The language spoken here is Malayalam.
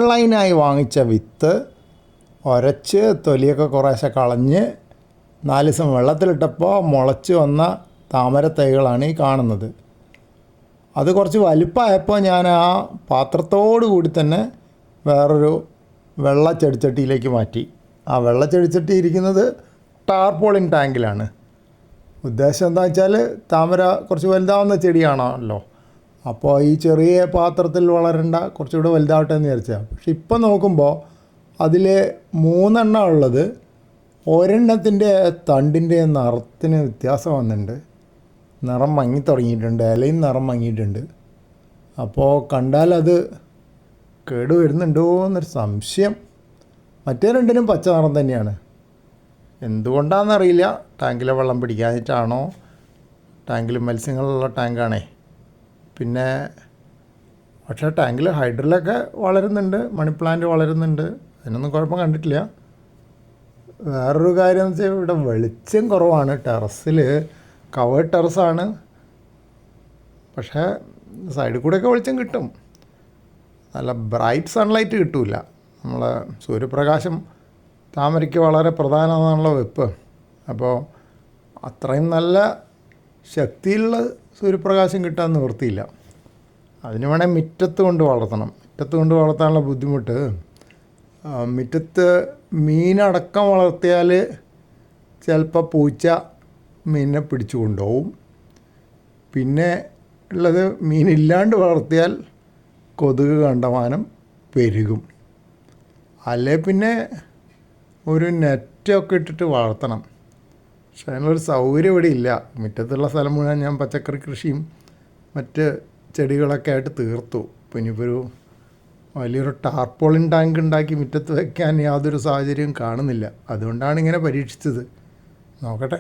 ഓൺലൈനായി വാങ്ങിച്ച വിത്ത് ഉരച്ച് തൊലിയൊക്കെ കുറേശ്ശെ കളഞ്ഞ് 4 ദിവസം വെള്ളത്തിലിട്ടപ്പോൾ മുളച്ച് വന്ന താമര തൈകളാണ് ഈ കാണുന്നത്. അത് കുറച്ച് വലുപ്പമായപ്പോൾ ഞാൻ ആ പാത്രത്തോടു കൂടി തന്നെ വേറൊരു വെള്ള ചെടിച്ചട്ടിയിലേക്ക് മാറ്റി. ആ വെള്ള ചെടിച്ചട്ടി ഇരിക്കുന്നത് ടാർപോളിൻ ടാങ്കിലാണ്. ഉദ്ദേശം എന്താ വെച്ചാൽ താമര കുറച്ച് വലുതാവുന്ന ചെടിയാണല്ലോ, അപ്പോൾ ഈ ചെറിയ പാത്രത്തിൽ വളരേണ്ട കുറച്ചുകൂടെ വലുതാവട്ടെ എന്ന് വിചാരിച്ചാൽ. പക്ഷെ ഇപ്പം നോക്കുമ്പോൾ അതിൽ 3 എണ്ണം ഉള്ളത് ഒരെണ്ണത്തിൻ്റെ തണ്ടിൻ്റെ നിറത്തിന് വ്യത്യാസം വന്നിട്ടുണ്ട്. നിറം മങ്ങി തുടങ്ങിയിട്ടുണ്ട്, ഇലയും നിറം മങ്ങിയിട്ടുണ്ട്. അപ്പോൾ കണ്ടാൽ അത് കേടുവരുന്നുണ്ടോ എന്നൊരു സംശയം. മറ്റേ രണ്ടിനും പച്ച നിറം തന്നെയാണ്. എന്തുകൊണ്ടാണെന്നറിയില്ല. ടാങ്കിലെ വെള്ളം പിടിക്കാനായിട്ടാണോ? ടാങ്കിൽ മത്സ്യങ്ങളുള്ള ടാങ്കാണേ. പിന്നെ പക്ഷേ ടാങ്കിൽ ഹൈഡ്രലൊക്കെ വളരുന്നുണ്ട്, മണി പ്ലാന്റ് വളരുന്നുണ്ട്, അതിനൊന്നും കുഴപ്പം കണ്ടിട്ടില്ല. വേറൊരു കാര്യം എന്ന് വെച്ചാൽ ഇവിടെ വെളിച്ചം കുറവാണ്. ടെറസിൽ കവേർഡ് ടെറസാണ്, പക്ഷേ സൈഡിൽ കൂടെയൊക്കെ വെളിച്ചം കിട്ടും. നല്ല ബ്രൈറ്റ് സൺലൈറ്റ് കിട്ടില്ല. നമ്മളെ സൂര്യപ്രകാശം താമരയ്ക്ക് വളരെ പ്രധാനമാണല്ലോ വെപ്പ്. അപ്പോൾ അത്രയും നല്ല ശക്തിയുള്ള സൂര്യപ്രകാശം കിട്ടാൻ നിവൃത്തിയില്ല. അതിന് വേണേൽ മുറ്റത്ത് കൊണ്ട് വളർത്തണം. മുറ്റത്ത് കൊണ്ട് വളർത്താനുള്ള ബുദ്ധിമുട്ട്, മുറ്റത്ത് മീനടക്കം വളർത്തിയാൽ ചിലപ്പോൾ പൂച്ച മീനിനെ പിടിച്ചു കൊണ്ടുപോകും. പിന്നെ ഉള്ളത് മീനില്ലാണ്ട് വളർത്തിയാൽ കൊതുക് കണ്ടമാനം പെരുകും. അല്ലേ പിന്നെ ഒരു നെറ്റൊക്കെ ഇട്ടിട്ട് വളർത്തണം. പക്ഷെ അതിനുള്ളൊരു സൗകര്യം ഇവിടെ ഇല്ല. മുറ്റത്തുള്ള സ്ഥലം മുഴുവൻ ഞാൻ പച്ചക്കറി കൃഷിയും മറ്റ് ചെടികളൊക്കെ ആയിട്ട് തീർത്തു. അപ്പോൾ ഇനിയിപ്പോൾ വലിയൊരു ടാർപോളിൻ ടാങ്ക് ഉണ്ടാക്കി മുറ്റത്ത് വയ്ക്കാൻ യാതൊരു സാഹചര്യവും കാണുന്നില്ല. അതുകൊണ്ടാണ് ഇങ്ങനെ പരീക്ഷിച്ചത്. നോക്കട്ടെ.